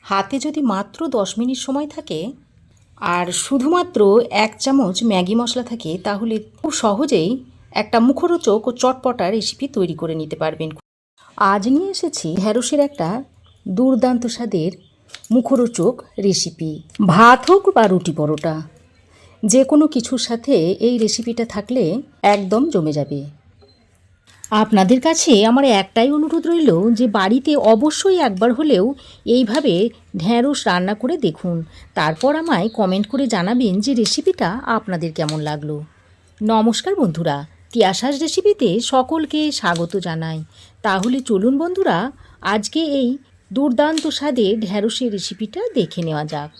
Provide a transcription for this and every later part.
হাতে যদি মাত্র 10 মিনিট সময় থাকে আর শুধুমাত্র 1 চামচ ম্যাগি মশলা থাকে, তাহলে খুব সহজেই একটা মুখরোচক ও চটপটা রেসিপি তৈরি করে নিতে পারবেন। আজ নিয়ে এসেছি ঢ্যাঁড়সের একটা দুর্দান্ত স্বাদের মুখরোচক রেসিপি। ভাত হোক বা রুটি পরোটা, যে কোনো কিছুর সাথে এই রেসিপিটা থাকলে একদম জমে যাবে। আপনাদের কাছে আমার একটাই অনুরোধ রইল যে বাড়িতে অবশ্যই একবার হলেও এইভাবে ঢ্যাঁড়স রান্না করে দেখুন, তারপর আমায় কমেন্ট করে জানাবেন যে রেসিপিটা আপনাদের কেমন লাগলো। নমস্কার বন্ধুরা, তিয়াশাস রেসিপিতে সকলকে স্বাগত জানাই। তাহলে চলুন বন্ধুরা, আজকে এই দুর্দান্ত স্বাদের ঢ্যাঁড়সের রেসিপিটা দেখে নেওয়া যাক।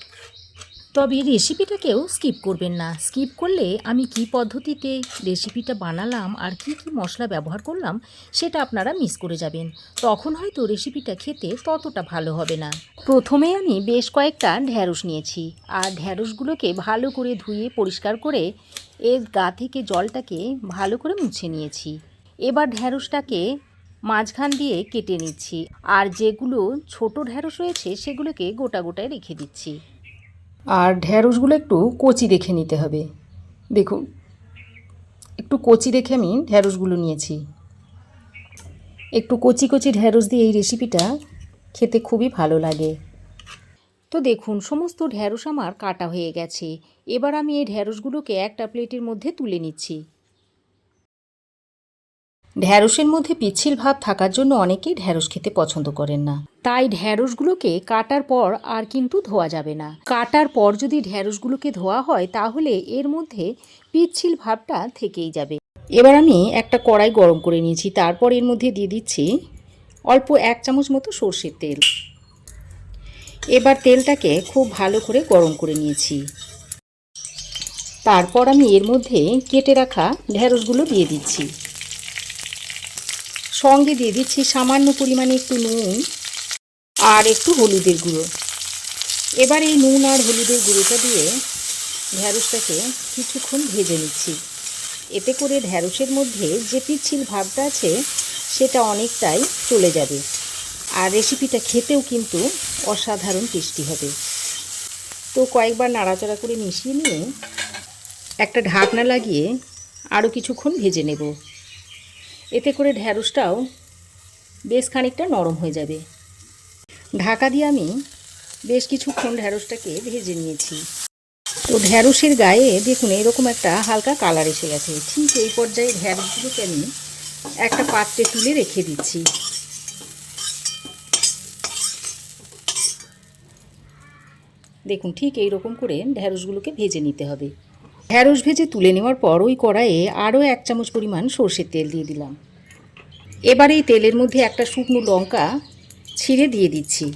তবে রেসিপিটাকেও স্কিপ করবেন না। স্কিপ করলে আমি কি পদ্ধতিতে রেসিপিটা বানালাম আর কি কি মশলা ব্যবহার করলাম সেটা আপনারা মিস করে যাবেন। তখন হয়তো রেসিপিটা খেতে ততটা ভালো হবে না। প্রথমে আমি বেশ কয়েকটা ঢ্যাঁড়স নিয়েছি, আর ঢ্যাঁড়সগুলোকে ভালো করে ধুয়ে পরিষ্কার করে এর গা থেকে জলটাকে ভালো করে মুছে নিয়েছি। এবার ঢ্যাঁড়সটাকে মাঝখান দিয়ে কেটে নিচ্ছি, আর যেগুলো ছোট ঢ্যাঁড়স রয়েছে সেগুলোকে গোটা গোটায় রেখে দিচ্ছি। আর ঢ্যাঁড়সগুলো একটু কচি দেখে নিতে হবে। দেখুন, একটু কচি দেখে আমি ঢ্যাঁড়সগুলো নিয়েছি। একটু কচি কচি ঢ্যাঁড়স দিয়ে এই রেসিপিটা খেতে খুবই ভালো লাগে। তো দেখুন, সমস্ত ঢ্যাঁড়স আমার কাটা হয়ে গেছে। এবার আমি এই ঢ্যাঁড়সগুলোকে একটা প্লেটের মধ্যে তুলে নিচ্ছি। ঢ্যাঁড়সের মধ্যে পিচ্ছিল ভাব থাকার জন্য অনেকেই ঢ্যাঁড়স খেতে পছন্দ করেন না, তাই ঢ্যাঁড়সগুলোকে কাটার পর আর কিন্তু ধোয়া যাবে না। কাটার পর যদি ঢ্যাঁড়সগুলোকে ধোয়া হয় তাহলে এর মধ্যে পিচ্ছিল ভাবটা থেকেই যাবে। এবার আমি একটা কড়াই গরম করে নিয়েছি, তারপর এর মধ্যে দিয়ে দিচ্ছি অল্প 1 চামচ মতো সর্ষের তেল। এবার তেলটাকে খুব ভালো করে গরম করে নিয়েছি। তারপর আমি এর মধ্যে কেটে রাখা ঢ্যাঁড়সগুলো দিয়ে দিচ্ছি। সঙ্গে দিয়ে দিচ্ছি সামান্য পরিমাণে একটু নুন আর একটু হলুদের গুঁড়ো। এবার এই নুন আর হলুদের গুঁড়োটা দিয়ে ঢ্যাঁড়সটাকে কিছুক্ষণ ভেজে নিচ্ছি। এতে করে ঢ্যাঁড়সের মধ্যে যে পিচ্ছিল ভাবটা আছে সেটা অনেকটাই চলে যাবে, আর রেসিপিটা খেতেও কিন্তু অসাধারণ টেস্টি হবে। তো কয়েকবার নাড়াচাড়া করে মিশিয়ে নিয়ে একটা ঢাকনা লাগিয়ে আরও কিছুক্ষণ ভেজে নেব। এতে করে ঢ্যাঁড়সটাও বেশ খানিকটা নরম হয়ে যাবে। ঢাকা দিয়ে আমি বেশ কিছুক্ষণ ঢ্যাঁড়সটাকে ভেজে নিয়েছি। তো ঢ্যাঁড়সের গায়ে দেখুন এরকম একটা হালকা কালার এসে গেছে। ঠিক এই পর্যায়ে ঢ্যাঁড়সগুলোকে আমি একটা পাত্রে তুলে রেখে দিচ্ছি। দেখুন ঠিক এই রকম করে ঢ্যাঁড়সগুলোকে ভেজে নিতে হবে। ঢ্যাঁড়স ভেজে তুলে নেওয়ার পর ওই কড়াইয়ে আরও 1 চামচ পরিমাণ সর্ষের তেল দিয়ে দিলাম। এবার এই তেলের মধ্যে একটা শুকনো লঙ্কা ছিঁড়ে দিয়ে দিচ্ছি,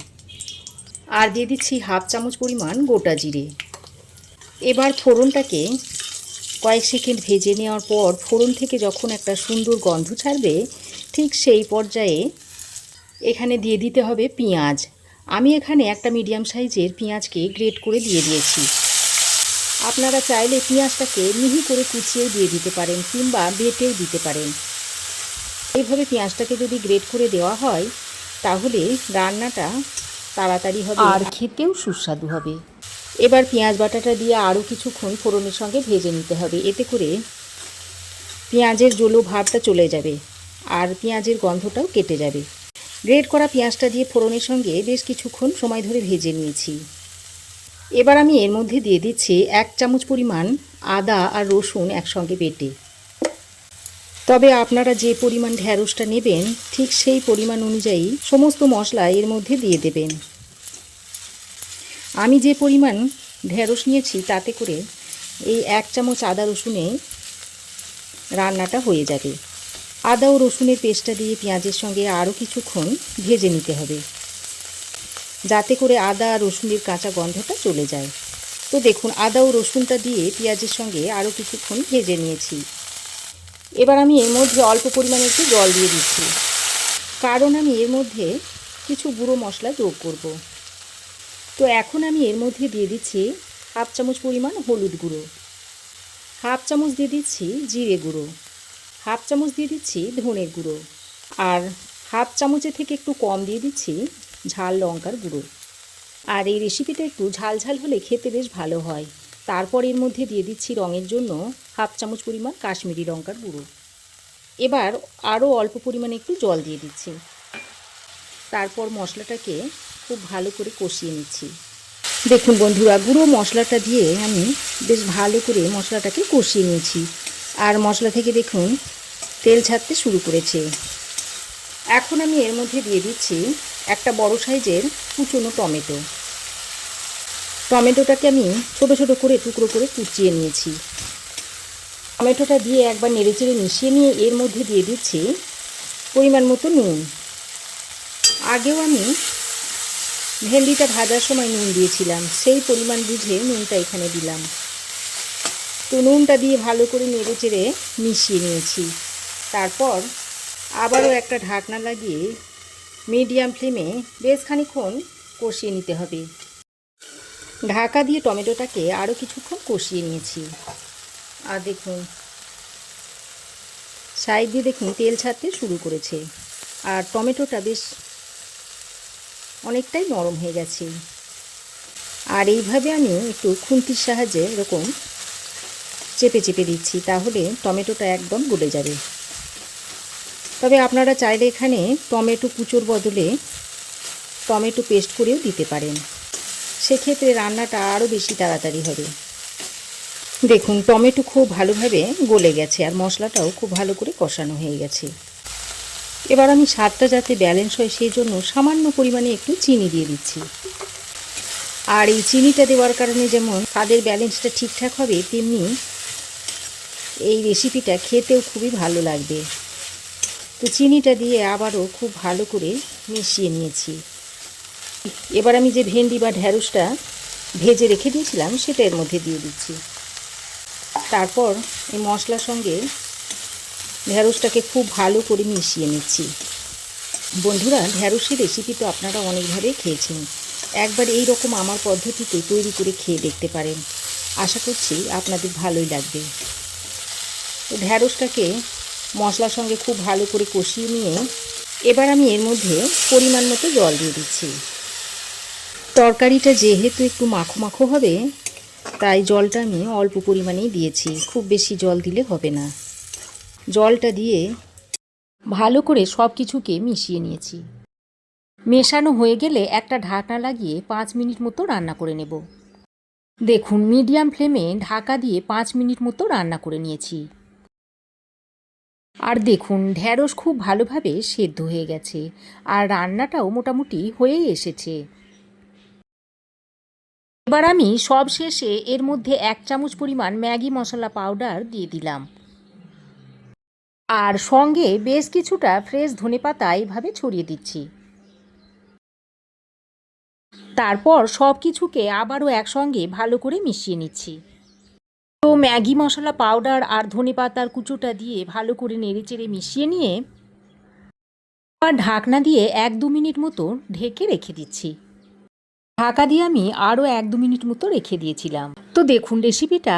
আর দিয়ে দিচ্ছি 1/2 চামচ পরিমাণ গোটা জিরে। এবার ফোড়নটাকে কয়েক সেকেন্ড ভেজে নেওয়ার পর ফোড়ন থেকে যখন একটা সুন্দর গন্ধ ছাড়বে, ঠিক সেই পর্যায়ে এখানে দিয়ে দিতে হবে পেঁয়াজ। আমি এখানে একটা মিডিয়াম সাইজের পেঁয়াজকে গ্রেট করে দিয়ে দিয়েছি। আপনারা চাইলে পেঁয়াজটাকে মিহি করে কুচিয়ে দিয়ে দিতে পারেন কিংবা বেটেও দিতে পারেন। এইভাবে পেঁয়াজটাকে যদি গ্রেট করে দেওয়া হয় তাহলে রান্নাটা তাড়াতাড়ি হবে আর খেতেও সুস্বাদু হবে। এবার পেঁয়াজ বাটাটা দিয়ে আরও কিছুক্ষণ ফোড়নের সঙ্গে ভেজে নিতে হবে। এতে করে পেঁয়াজের জলো ভাবটা চলে যাবে আর পেঁয়াজের গন্ধটাও কেটে যাবে। গ্রেট করা পেঁয়াজটা দিয়ে ফোড়নের সঙ্গে বেশ কিছুক্ষণ সময় ধরে ভেজে নিয়েছি। এবার আমি এর মধ্যে দিয়ে দিচ্ছি 1 চামচ পরিমাণ আদা আর রসুন একসঙ্গে বেটে। তবে আপনারা যে পরিমাণ ঢ্যাঁড়সটা নেবেন ঠিক সেই পরিমাণ অনুযায়ী সমস্ত মশলা এর মধ্যে দিয়ে দেবেন। আমি যে পরিমাণ ঢ্যাঁড়স নিয়েছি তাতে করে এই 1 চামচ আদা রসুনে রান্নাটা হয়ে যাবে। আদা ও রসুনের পেস্টটা দিয়ে পেঁয়াজের সঙ্গে আরও কিছুক্ষণ ভেজে নিতে হবে, যাতে করে আদা আর রসুনের কাঁচা গন্ধটা চলে যায়। তো দেখুন আদা ও রসুনটা দিয়ে পেঁয়াজের সঙ্গে আরও কিছুক্ষণ ভেজে নিয়েছি। এবার আমি এর মধ্যে অল্প পরিমাণে একটু জল দিয়ে দিচ্ছি, কারণ আমি এর মধ্যে কিছু গুঁড়ো মশলা যোগ করব। তো এখন আমি এর মধ্যে দিয়ে দিচ্ছি 1/2 চামচ পরিমাণ হলুদ গুঁড়ো, 1/2 চামচ দিয়ে দিচ্ছি জিরে গুঁড়ো, 1/2 চামচ দিয়ে দিচ্ছি ধনের গুঁড়ো, আর 1/2 চামচের থেকে একটু কম দিয়ে দিচ্ছি ঝাল লঙ্কার গুঁড়ো। আর এই রেসিপিটা একটু ঝাল ঝাল হলে খেতে বেশ ভালো হয়। তারপর এর মধ্যে দিয়ে দিচ্ছি রঙের জন্য 1/2 চামচ পরিমাণ কাশ্মীরি লঙ্কার গুঁড়ো। এবার আরও অল্প পরিমাণে একটু জল দিয়ে দিচ্ছি। তারপর মশলাটাকে খুব ভালো করে কষিয়ে নিচ্ছি। দেখুন বন্ধুরা, গুঁড়ো মশলাটা দিয়ে আমি বেশ ভালো করে মশলাটাকে কষিয়ে নিয়েছি। আর মশলা থেকে দেখুন তেল ছাড়তে শুরু করেছে। এখন আমি এর মধ্যে দিয়ে দিচ্ছি একটা বড় সাইজের কুচনো টমেটো। টমেটোটাকে আমি ছোট ছোট করে টুকরো করে কুচিয়ে নিয়েছি। টমেটোটা দিয়ে একবার নেড়েচেড়ে মিশিয়ে নিয়ে এর মধ্যে দিয়ে দিচ্ছি পরিমাণ মতো নুন। আগেও আমি ভেন্ডিটা ভাজার সময় নুন দিয়েছিলাম, সেই পরিমাণ বুঝে নুনটা এখানে দিলাম। তো নুনটা দিয়ে ভালো করে নেড়েচেড়ে মিশিয়ে নিয়েছি। তারপর আবারও একটা ঢাকনা লাগিয়ে মিডিয়াম ফ্লেমে বেশ খানিকক্ষণ কষিয়ে নিতে হবে। ঢাকা দিয়ে টমেটোটাকে আরও কিছুক্ষণ কষিয়ে নিয়েছি। আর দেখুন সাইড দিয়ে দেখুন তেল ছাড়তে শুরু করেছে আর টমেটোটা বেশ অনেকটাই নরম হয়ে গেছে। আর এইভাবে আমি একটু খুন্তির সাহায্যে এরকম চেপে চেপে দিচ্ছি, তাহলে টমেটোটা একদম গলে যাবে। তবে আপনারা চাইলে এখানে টমেটো কুচোর বদলে টমেটো পেস্ট করেও দিতে পারেন, সেক্ষেত্রে রান্নাটা আরও বেশি তাড়াতাড়ি হবে। দেখুন টমেটো খুব ভালোভাবে গলে গেছে আর মশলাটাও খুব ভালো করে কষানো হয়ে গেছে। এবার আমি স্বাদটা যাতে ব্যালেন্স হয় সেই জন্য সামান্য পরিমাণে একটু চিনি দিয়ে দিচ্ছি। আর এই চিনিটা দেওয়ার কারণে যেমন স্বাদের ব্যালেন্সটা ঠিকঠাক হবে, তেমনি এই রেসিপিটা খেতেও খুবই ভালো লাগবে। তো চিনিটা দিয়ে আবারও খুব ভালো করে মিশিয়ে নিয়েছি। এবার আমি যে ভেন্ডি বা ঢ্যাঁড়সটা ভেজে রেখে দিয়েছিলাম সেটা এর মধ্যে দিয়ে দিচ্ছি। তারপর এই মশলার সঙ্গে ঢ্যাঁড়সটাকে খুব ভালো করে মিশিয়ে নিচ্ছি। বন্ধুরা, ঢ্যাঁড়সের রেসিপি তো আপনারা অনেকভাবে খেয়েছেন, একবার এই রকম আমার পদ্ধতিতে তৈরি করে খেয়ে দেখতে পারেন। আশা করছি আপনাদের ভালোই লাগবে। তো ঢ্যাঁড়সটাকে মশলার সঙ্গে খুব ভালো করে কষিয়ে নিয়ে এবার আমি এর মধ্যে পরিমাণ মতো জল দিয়ে দিচ্ছি। তরকারিটা যেহেতু একটু মাখো মাখো হবে, তাই জলটা আমি অল্প পরিমাণেই দিয়েছি, খুব বেশি জল দিলে হবে না। জলটা দিয়ে ভালো করে সব কিছুকে মিশিয়ে নিয়েছি। মেশানো হয়ে গেলে একটা ঢাকনা লাগিয়ে 5 মিনিট মতো রান্না করে নেব। দেখুন মিডিয়াম ফ্লেমে ঢাকা দিয়ে 5 মিনিট মতো রান্না করে নিয়েছি। আর দেখুন ঢ্যাঁড়স খুব ভালোভাবে সেদ্ধ হয়ে গেছে আর রান্নাটাও মোটামুটি হয়েই এসেছে। এবার আমি সব শেষে এর মধ্যে 1 চামচ পরিমাণ ম্যাগি মশলা পাউডার দিয়ে দিলাম। আর সঙ্গে বেশ কিছুটা ফ্রেশ ধনেপাতা এইভাবে ছড়িয়ে দিচ্ছি। তারপর সব কিছুকে আবারও একসঙ্গে ভালো করে মিশিয়ে নিচ্ছি। তো ম্যাগি মশলা পাউডার আর ধনেপাতার কুচোটা দিয়ে ভালো করে নেড়েচেড়ে মিশিয়ে নিয়ে আর ঢাকনা দিয়ে 1-2 মিনিট মতো ঢেকে রেখে দিচ্ছি। ঢাকা দিয়ে আমি আরও 1-2 মিনিট মতো রেখে দিয়েছিলাম। তো দেখুন রেসিপিটা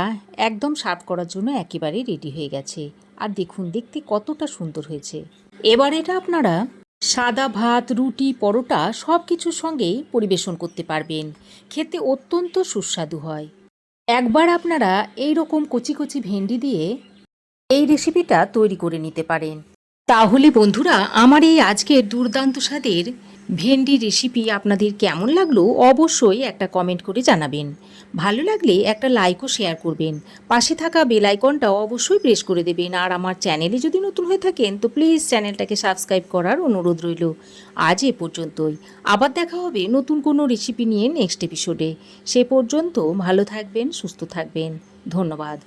একদম সার্ভ করার জন্য একেবারে রেডি হয়ে গেছে। আর দেখুন দেখতে কতটা সুন্দর হয়েছে। এবার এটা আপনারা সাদা ভাত, রুটি, পরোটা সব কিছুর সঙ্গেই পরিবেশন করতে পারবেন। খেতে অত্যন্ত সুস্বাদু হয়। একবার আপনারা এই রকম কচি কচি ভেন্ডি দিয়ে এই রেসিপিটা তৈরি করে নিতে পারেন। তাহলে বন্ধুরা, আমার এই আজকের দুর্দান্ত স্বাদের ভেন্ডি রেসিপি আপনাদের কেমন লাগলো অবশ্যই একটা কমেন্ট করে জানাবেন। ভালো লাগলে একটা লাইক ও শেয়ার করবেন। পাশে থাকা বেল আইকনটা অবশ্যই প্রেস করে দেবেন। আর আমার চ্যানেলে যদি নতুন হয়ে থাকেন তো প্লিজ চ্যানেলটাকে সাবস্ক্রাইব করার অনুরোধ রইল। আজ এ পর্যন্তই। আবার দেখা হবে নতুন কোনো রেসিপি নিয়ে নেক্সট এপিসোডে। সে পর্যন্ত ভালো থাকবেন, সুস্থ থাকবেন। ধন্যবাদ।